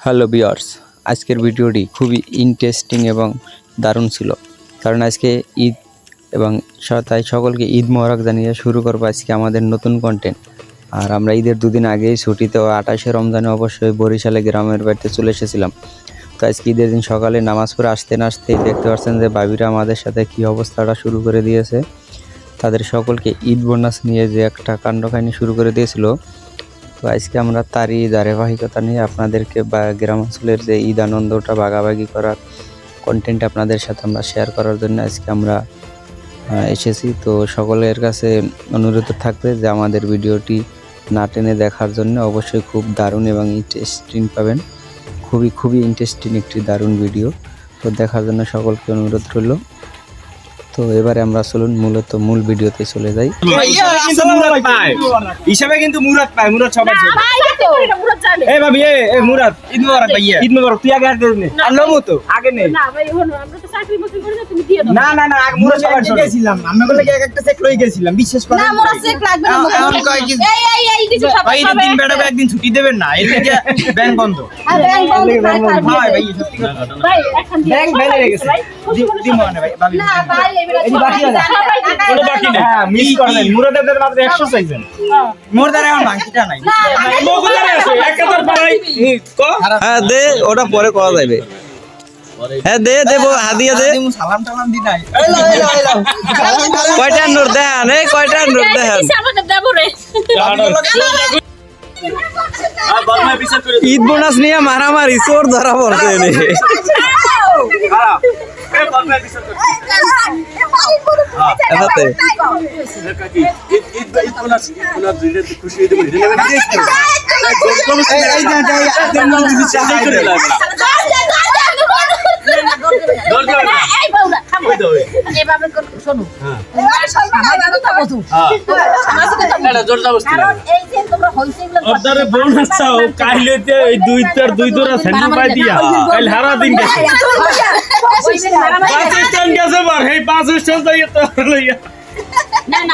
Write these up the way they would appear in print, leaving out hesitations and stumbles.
Hello viewers, আজকের ভিডিওটি খুবই ইন্টারেস্টিং এবং দারুণ ছিল। কারণ আজকে ঈদ এবং তাই সকলকে ঈদ মোবারক জানিয়ে শুরু করবো আজকে আমাদের নতুন কন্টেন্ট। আর আমরা ঈদের দুদিন আগেই ছুটিতে 28শে রমজানে অবশ্যই বরিশালে গ্রামের বাড়িতে চলে এসেছিলাম। তো আজকে ঈদের দিন সকালে নামাজ পড়ে আসতে না আসতেই দেখতে পাচ্ছেন যে ভাবিরা আমাদের সাথে কী অবস্থাটা শুরু করে দিয়েছে। তাদের সকলকে ঈদ বোনাস নিয়ে যে একটা কাণ্ডকাহিনী শুরু করে দিয়েছিল। তো আজকে আমরা তারই ধারাবাহিকতা নিয়ে আপনাদেরকে বা গ্রাম অঞ্চলের যে ঈদ আনন্দটা ভাগাভাগি করার কন্টেন্ট আপনাদের সাথে আমরা শেয়ার করার জন্য আজকে আমরা এসেছি। তো সকলের কাছে অনুরোধ থাকবে যে আমাদের ভিডিওটি না টেনে দেখার জন্য। অবশ্যই খুব দারুণ এবং ইন্টারেস্টিং পাবেন, খুবই ইন্টারেস্টিং একটি দারুণ ভিডিও। তো দেখার জন্য সকলকে অনুরোধ রইল। তো এবারে আমরা চলুন মূল ভিডিওতে চলে যাই। হিসাবে কিন্তু মুরাদ পায়, মুরাদ সবার জন্য। এই ভাবি, এই মুরাদ ঈদ মোবারক ভাইয়া। ঈদ মোবারক তুই আগে আর দেব না। আর নমো তো আগে নে। না ভাই হলো আমরা তো চাকরি মকরি করি না, তুমি দিয়ে দাও। না আগে মুরাদ সবার জন্য গেছিলাম। আমি বলে এক একটা চেক লই গেছিলাম, বিশ্বাস করেন। না মোরা চেক লাগবে না। এখন কয় কি এই কিছু সব ভাই দিন বেড়াবে, একদিন ছুটি দেবেন না, এর থেকে ব্যাংক বন্ধ। আর ব্যাংক বন্ধ ভাই ভাই সত্যি কথা। ভাই এখন ব্যাংক বেড়ে গেছে। দিমো না ভাই, ভাবি। না ভাই এবারে এই বাকি আছে। কোনো বাকি নেই। হ্যাঁ মিস করলেন, মুরাদের মাত্র 100 চাইছেন। মোর দ্বারা এখন বাকিটা নাই। মোগুলারে আছে 1000 ভাই। হ্যাঁ দে, ওটা পরে করা যাবে। হ্যাঁ দে হাদিয়া দে। সালাম টালাম দি নাই। কয়টা নোট দেন, এই কয়টা নোট দেন। আমাদের দেব রে। ঈদ বোনাস নিয়ে মারামারি, চোর ধরা পড়ছে এনে।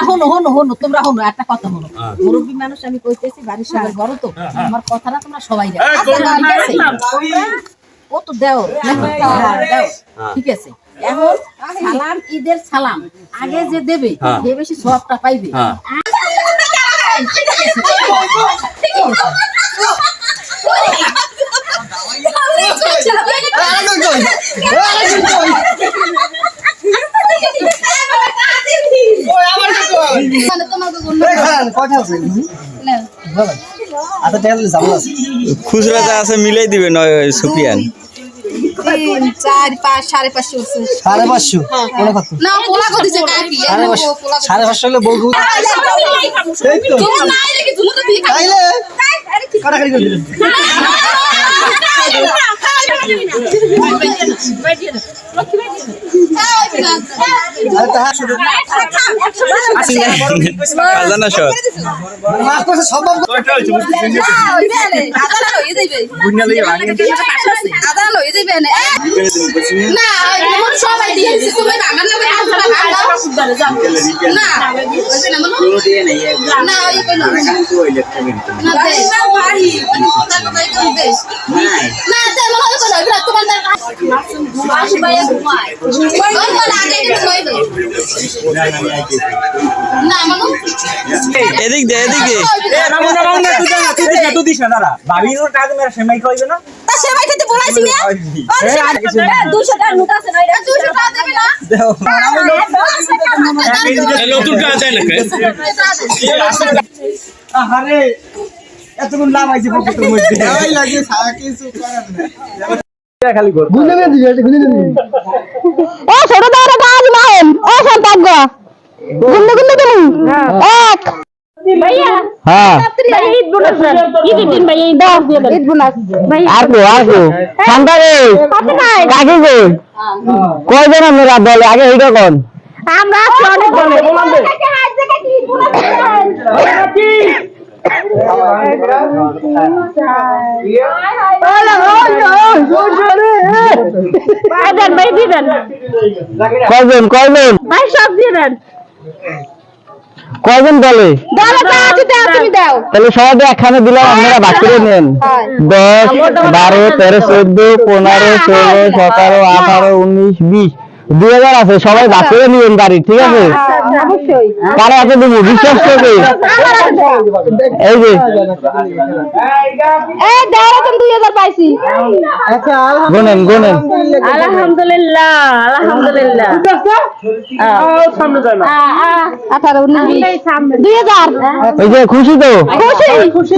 হনো তোমরা হনো একটা কথা হলো। মুরব্বী মানুষ আমি কইতেছি, বাড়ির সবার বড় তো আমার কথাটা তোমরা সবাই ও তো দেও ঠিক আছে। এখন সালাম, ঈদের সালাম আগে যে দেবে যে বেশি সবটা পাইবে। খুচরা যা আছে মিলাই দিবে নয় সুফিয়ান। 3, 4, 5, 550 550 না পোলা কো দিছে কাকি 550 হলে বউ তুমি নাই রেখে তুমি তো ঠিক খাইলে কাটাকাটি করে দিলেন। এদিক দে তুই দিস না দাঁড়া ভাবির টাকা মেরা সেমাই খাইবে না। তা সেমাই খেতে বলাইছি না। 200 টাকা নোট আছে না, 200 টাকা দেবে না। নতুন টাকা চাই না। আরে এতক্ষণ লাভ আইছে পকেটের মধ্যে ভাই লাগে সারা কিছু করার না খালি কর গুনে দিবি ও ছোট দাঁড়া কাজ মাহেন ও সন্তাগ্য গুন্ডে তুমি এক ভাইয়া হ্যাঁ ঈদ বোনাস ঈদের দিন ভাইয়া ঈদ বোনাস ভাই আর সন্তাগে কাকে গো কয়জন আমরা বলে আগে এইটা কোন আমরা অনেক বলে ঈদ বোনাস কয়জন ভাই সব দিয়ে দেন। কয়জন বলে তাহলে সবাই একখানে দিলাম আপনারা ভাগ করে নেন 10 12 13 14 15 16 17 18 19 20 2000 আছে সবাই ভাগ করে নিবেন গাড়ি ঠিক আছে কারা এত দেবো বিশ্বাস করবে এই যে গোনেন গোনেন আলহামদুলিল্লাহ আলহামদুলিল্লাহ 18 19 2000 ওই যে খুশি তো খুশি